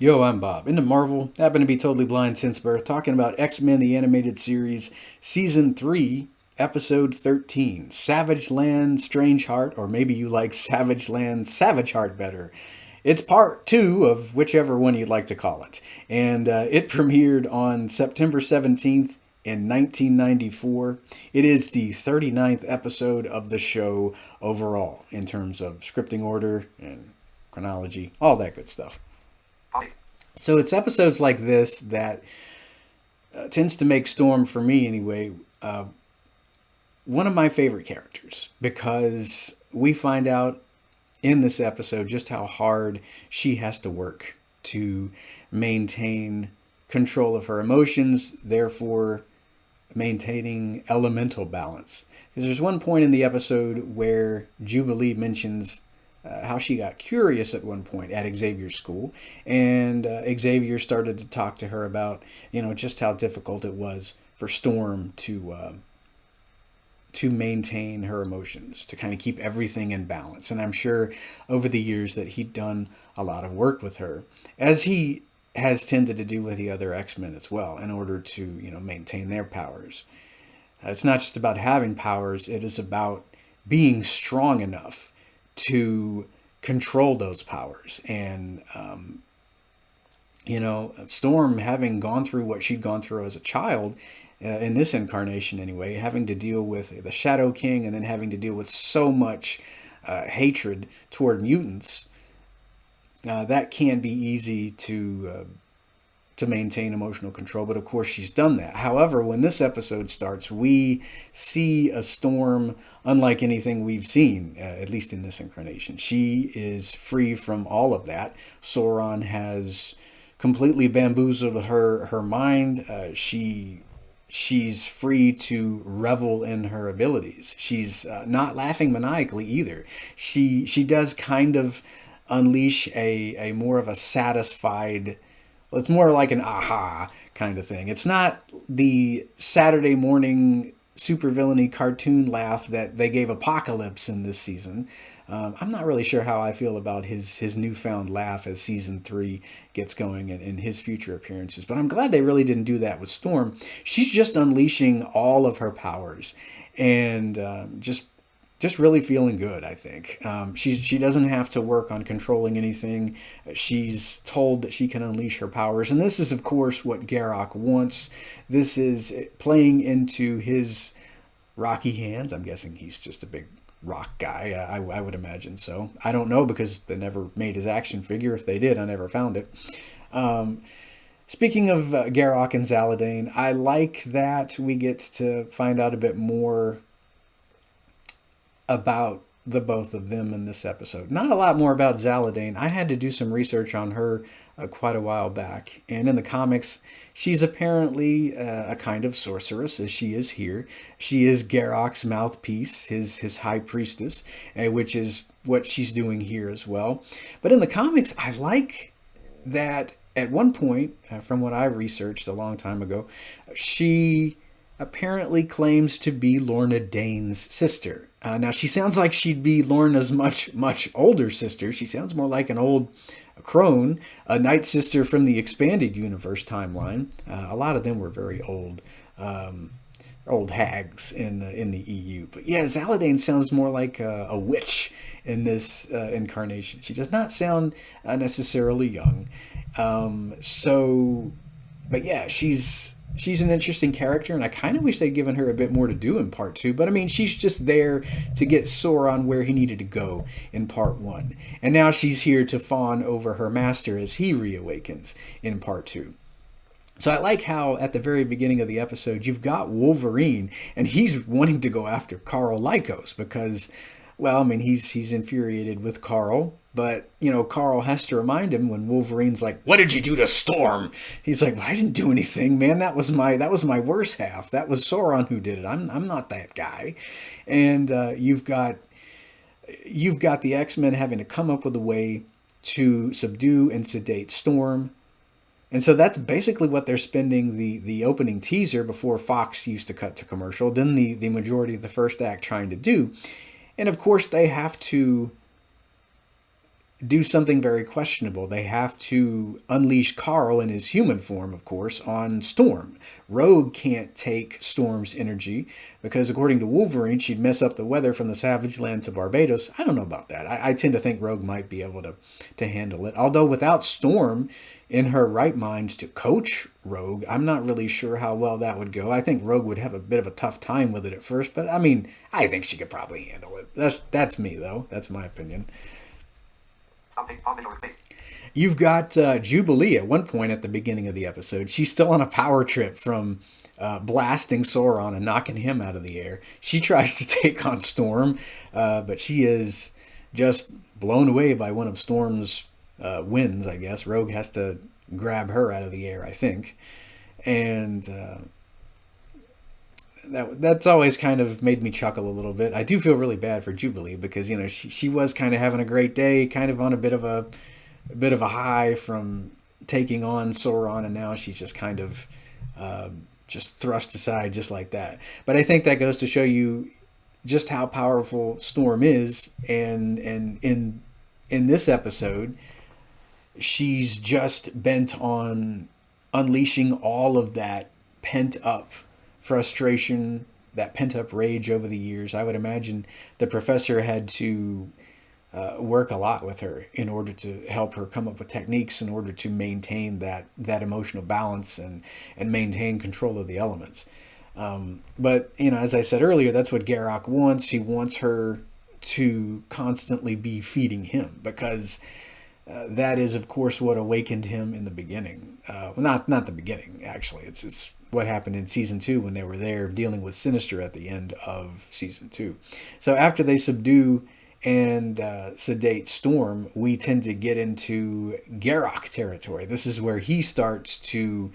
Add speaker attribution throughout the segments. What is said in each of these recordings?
Speaker 1: Yo, I'm Bob. Into Marvel. Happen to be totally blind since birth. Talking about X-Men the Animated Series, Season 3, Episode 13. Savage Land, Strange Heart, or maybe you like Savage Land, Savage Heart better. It's part 2 of whichever one you'd like to call it. And it premiered on September 17th in 1994. It is the 39th episode of the show overall in terms of scripting order and chronology, all that good stuff. So it's episodes like this that tends to make Storm, for me anyway, one of my favorite characters because we find out in this episode just how hard she has to work to maintain control of her emotions, therefore maintaining elemental balance. Because there's one point in the episode where Jubilee mentions how she got curious at one point at Xavier's school, and Xavier started to talk to her about, just how difficult it was for Storm to maintain her emotions, to kind of keep everything in balance. And I'm sure over the years that he'd done a lot of work with her, as he has tended to do with the other X-Men as well, in order to, maintain their powers. It's not just about having powers, it is about being strong enough to control those powers. And, Storm, having gone through what she'd gone through as a child, in this incarnation anyway, having to deal with the Shadow King and then having to deal with so much hatred toward mutants, that can be easy to maintain emotional control. But of course, she's done that. However, when this episode starts, we see a Storm unlike anything we've seen, at least in this incarnation. She is free from all of that. Sauron has completely bamboozled her mind. She's free to revel in her abilities. She's not laughing maniacally either. She does kind of unleash a more of a satisfied, well, it's more like an aha kind of thing. It's not the Saturday morning supervillainy cartoon laugh that they gave Apocalypse in this season. I'm not really sure how I feel about his newfound laugh as season 3 gets going and his future appearances. But I'm glad they really didn't do that with Storm. She's just unleashing all of her powers and just really feeling good, I think. She doesn't have to work on controlling anything. She's told that she can unleash her powers. And this is, of course, what Garrock wants. This is playing into his rocky hands. I'm guessing he's just a big rock guy. I would imagine so. I don't know because they never made his action figure. If they did, I never found it. Speaking of Garrock and Zaladane, I like that we get to find out a bit more about the both of them in this episode. Not a lot more about Zaladane. I had to do some research on her quite a while back. And in the comics, she's apparently a kind of sorceress, as she is here. She is Garrock's mouthpiece, his high priestess, which is what she's doing here as well. But in the comics, I like that at one point, from what I researched a long time ago, she apparently claims to be Lorna Dane's sister. Now, she sounds like she'd be Lorna's much older sister. She sounds more like an old crone, a Night Sister from the Expanded Universe timeline. A lot of them were very old hags in the EU. But yeah, Zaladane sounds more like a witch in this incarnation. She does not sound necessarily young. But yeah, she's an interesting character, and I kind of wish they'd given her a bit more to do in part 2. But I mean, she's just there to get Sauron where he needed to go in part 1. And now she's here to fawn over her master as he reawakens in part 2. So I like how at the very beginning of the episode, you've got Wolverine, and he's wanting to go after Karl Lykos because, well, I mean, he's infuriated with Karl. But, Karl has to remind him when Wolverine's like, "What did you do to Storm?" He's like, "Well, I didn't do anything, man. That was my worst half. That was Sauron who did it. I'm not that guy." And you've got the X-Men having to come up with a way to subdue and sedate Storm. And so that's basically what they're spending the opening teaser before Fox used to cut to commercial, then the majority of the first act trying to do. And of course, they have to do something very questionable. They have to unleash Carl in his human form, of course, on Storm. Rogue can't take Storm's energy because, according to Wolverine, she'd mess up the weather from the Savage Land to Barbados. I don't know about that. I tend to think Rogue might be able to handle it. Although without Storm in her right mind to coach Rogue, I'm not really sure how well that would go. I think Rogue would have a bit of a tough time with it at first, but I mean, I think she could probably handle it. That's me, though. That's my opinion. You've got Jubilee at one point at the beginning of the episode. She's still on a power trip from blasting Sauron and knocking him out of the air. She tries to take on Storm, but she is just blown away by one of Storm's winds, I guess. Rogue has to grab her out of the air, I think. And that's always kind of made me chuckle a little bit. I do feel really bad for Jubilee because, you know, she was kind of having a great day, kind of on a bit of a high from taking on Sauron, and now she's just kind of just thrust aside just like that. But I think that goes to show you just how powerful Storm is, and in this episode, she's just bent on unleashing all of that pent up frustration, that pent up rage over the years. I would imagine the professor had to work a lot with her in order to help her come up with techniques in order to maintain that emotional balance and maintain control of the elements. But, you know, as I said earlier, that's what Garak wants. He wants her to constantly be feeding him because that is, of course, what awakened him in the beginning. Well, not the beginning, actually. It's what happened in season 2 when they were there dealing with Sinister at the end of season 2. So after they subdue and sedate Storm, we tend to get into Garak territory. This is where he starts to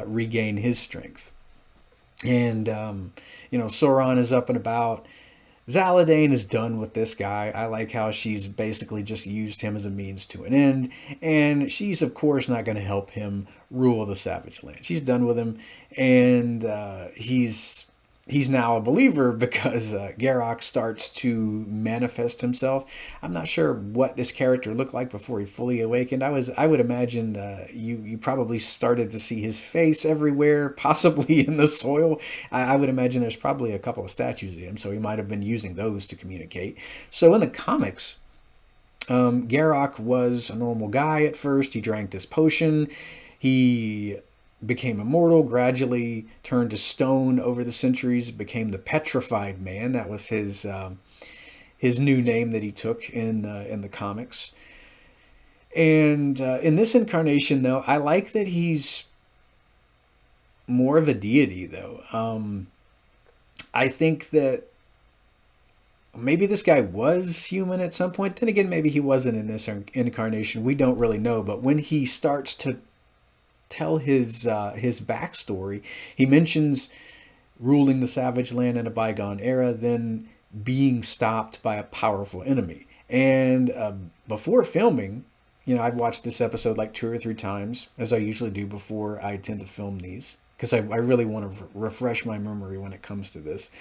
Speaker 1: regain his strength. And, you know, Sauron is up and about. Zaladane is done with this guy. I like how she's basically just used him as a means to an end. And she's, of course, not going to help him rule the Savage Land. She's done with him. And he's now a believer because Garak starts to manifest himself. I'm not sure what this character looked like before he fully awakened. I would imagine you probably started to see his face everywhere, possibly in the soil. I would imagine there's probably a couple of statues of him, so he might have been using those to communicate. So in the comics, Garak was a normal guy at first. He drank this potion. He became immortal, gradually turned to stone over the centuries, became the Petrified Man. That was his new name that he took in the comics. And in this incarnation, though, I like that he's more of a deity, though. I think that maybe this guy was human at some point. Then again, maybe he wasn't in this incarnation. We don't really know. But when he starts to tell his backstory, he mentions ruling the Savage Land in a bygone era, then being stopped by a powerful enemy. And before filming, you know, I'd watched this episode like 2 or 3 times, as I usually do before I tend to film these, because I really want to refresh my memory when it comes to this.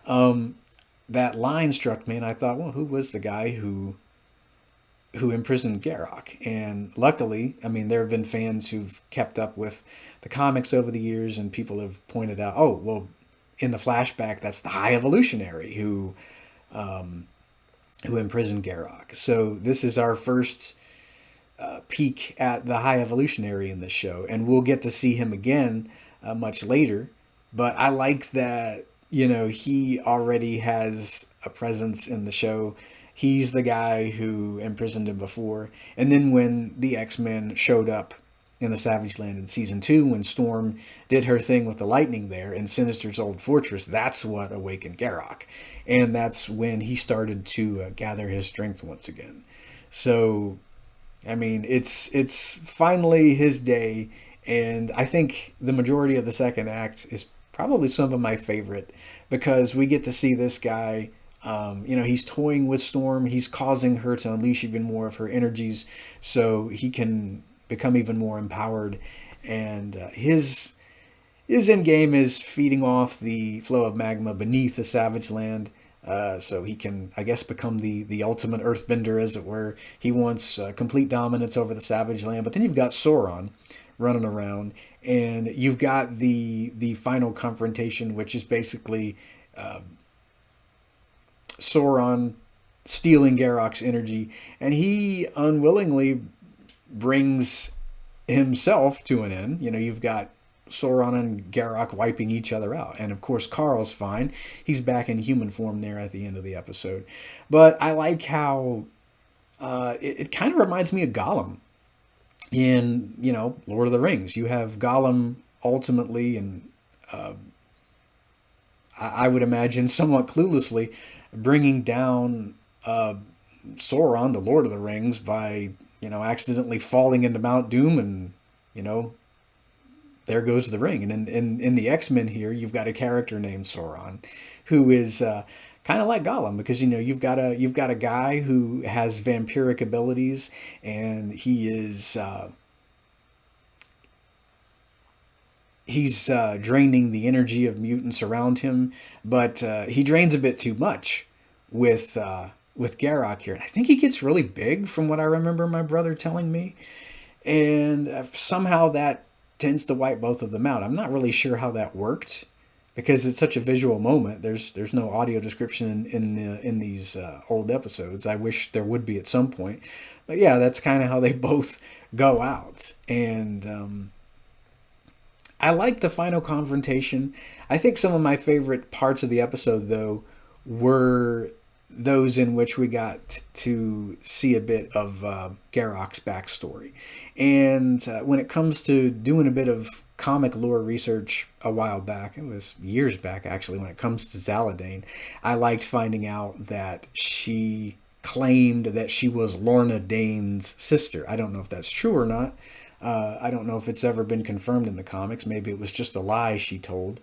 Speaker 1: That line struck me, and I thought, well, who was the guy who imprisoned Garak? And luckily, I mean, there have been fans who've kept up with the comics over the years, and people have pointed out, oh, well, in the flashback, that's the High Evolutionary who imprisoned Garak. So this is our first peek at the High Evolutionary in this show, and we'll get to see him again much later. But I like that, you know, he already has a presence in the show. He's the guy who imprisoned him before. And then when the X-Men showed up in the Savage Land in season 2, when Storm did her thing with the lightning there in Sinister's old fortress, that's what awakened Garak. And that's when he started to gather his strength once again. So, I mean, it's finally his day. And I think the majority of the second act is probably some of my favorite, because we get to see this guy. You know, he's toying with Storm. He's causing her to unleash even more of her energies so he can become even more empowered. And his end game is feeding off the flow of magma beneath the Savage Land. So he can, I guess, become the ultimate earthbender, as it were. He wants complete dominance over the Savage Land. But then you've got Sauron running around, and you've got the final confrontation, which is basically Sauron stealing Garrock's energy, and he unwillingly brings himself to an end. You know, you've got Sauron and Garrock wiping each other out. And of course, Carl's fine. He's back in human form there at the end of the episode. But I like how it kind of reminds me of Gollum in, you know, Lord of the Rings. You have Gollum ultimately, and I would imagine somewhat cluelessly, bringing down Sauron, the Lord of the Rings, by, you know, accidentally falling into Mount Doom, and, you know, there goes the ring. And in the X-Men here, you've got a character named Sauron, who is kind of like Gollum, because, you know, you've got a guy who has vampiric abilities, and he's draining the energy of mutants around him, but he drains a bit too much with Garrock here. And I think he gets really big, from what I remember my brother telling me, and somehow that tends to wipe both of them out. I'm not really sure how that worked, because it's such a visual moment. There's no audio description in these old episodes. I wish there would be at some point, but yeah, that's kind of how they both go out. And I like the final confrontation. I think some of my favorite parts of the episode, though, were those in which we got to see a bit of Garrock's backstory. And when it comes to doing a bit of comic lore research a while back, it was years back actually, when it comes to Zaladane, I liked finding out that she claimed that she was Lorna Dane's sister. I don't know if that's true or not. I don't know if it's ever been confirmed in the comics. Maybe it was just a lie she told.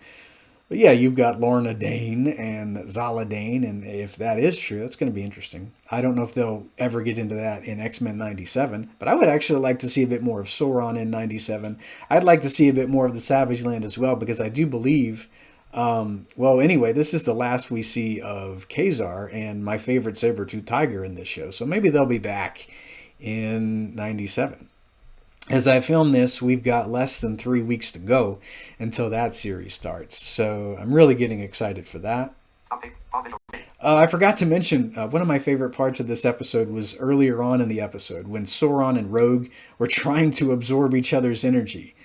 Speaker 1: But yeah, you've got Lorna Dane and Zaladane, and if that is true, that's going to be interesting. I don't know if they'll ever get into that in X-Men 97, but I would actually like to see a bit more of Sauron in 97. I'd like to see a bit more of the Savage Land as well, because I do believe, well, anyway, this is the last we see of Khazar and my favorite saber-tooth tiger in this show, so maybe they'll be back in 97. As I film this, we've got less than 3 weeks to go until that series starts. So I'm really getting excited for that. I forgot to mention, one of my favorite parts of this episode was earlier on in the episode, when Sauron and Rogue were trying to absorb each other's energy.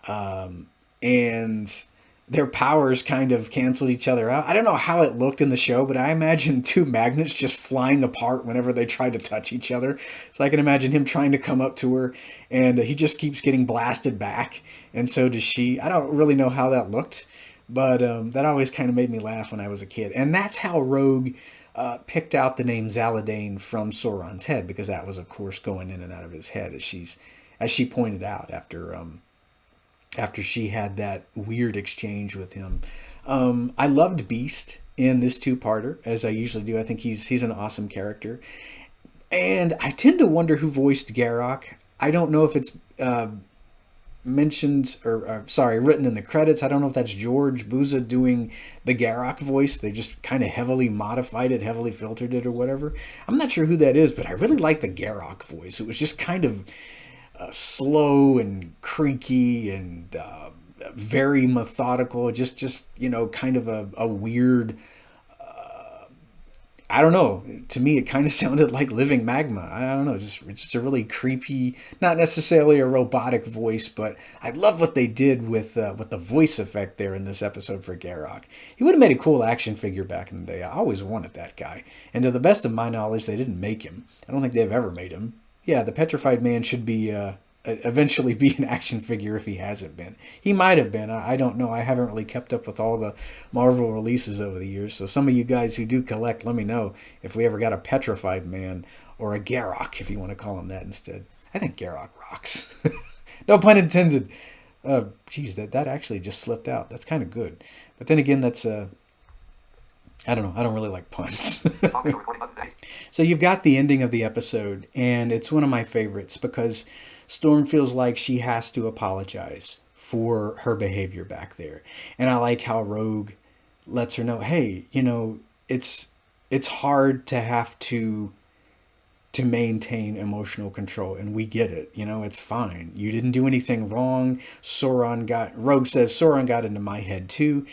Speaker 1: And their powers kind of canceled each other out. I don't know how it looked in the show, but I imagine two magnets just flying apart whenever they tried to touch each other. So I can imagine him trying to come up to her, and he just keeps getting blasted back, and so does she. I don't really know how that looked, but that always kind of made me laugh when I was a kid. And that's how Rogue picked out the name Zaladane from Sauron's head, because that was, of course, going in and out of his head, as she pointed out after she had that weird exchange with him. I loved Beast in this two-parter, as I usually do. I think he's an awesome character. And I tend to wonder who voiced Garrock. I don't know if it's mentioned, or written in the credits. I don't know if that's George Buza doing the Garrock voice. They just kind of heavily modified it, heavily filtered it, or whatever. I'm not sure who that is, but I really like the Garrock voice. It was just kind of slow and creaky and very methodical, just you know, kind of a weird, I don't know, to me it kind of sounded like living magma. I don't know, just a really creepy, not necessarily a robotic voice, but I love what they did with the voice effect there in this episode for Garrock. He would have made a cool action figure back in the day. I always wanted that guy, and to the best of my knowledge, they didn't make him. I don't think they've ever made him. Yeah, the Petrified Man should be eventually be an action figure if he hasn't been. He might have been. I don't know. I haven't really kept up with all the Marvel releases over the years. So some of you guys who do collect, let me know if we ever got a Petrified Man, or a Garrock, if you want to call him that instead. I think Garrock rocks. No pun intended. Geez, that actually just slipped out. That's kind of good. But then again, that's I don't know. I don't really like puns. So you've got the ending of the episode, and it's one of my favorites because Storm feels like she has to apologize for her behavior back there. And I like how Rogue lets her know, hey, you know, it's it's hard to have to maintain emotional control, and we get it. You know, it's fine. You didn't do anything wrong. Rogue says Sauron got into my head too,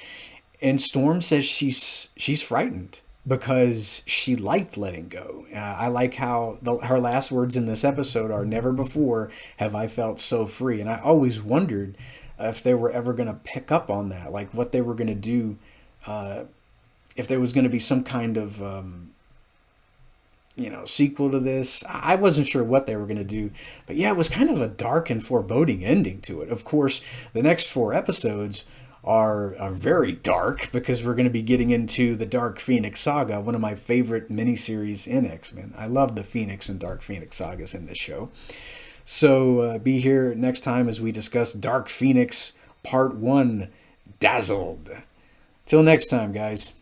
Speaker 1: and Storm says she's frightened because she liked letting go. I like how her last words in this episode are, "Never before have I felt so free," and I always wondered if they were ever going to pick up on that, like what they were going to do, if there was going to be some kind of sequel to this. I wasn't sure what they were going to do, but yeah, it was kind of a dark and foreboding ending to it. Of course, the next 4 episodes are very dark because we're going to be getting into the Dark Phoenix saga, one of my favorite miniseries in X-Men. I love the Phoenix and Dark Phoenix sagas in this show. So be here next time as we discuss Dark Phoenix Part 1, Dazzled. Till next time, guys.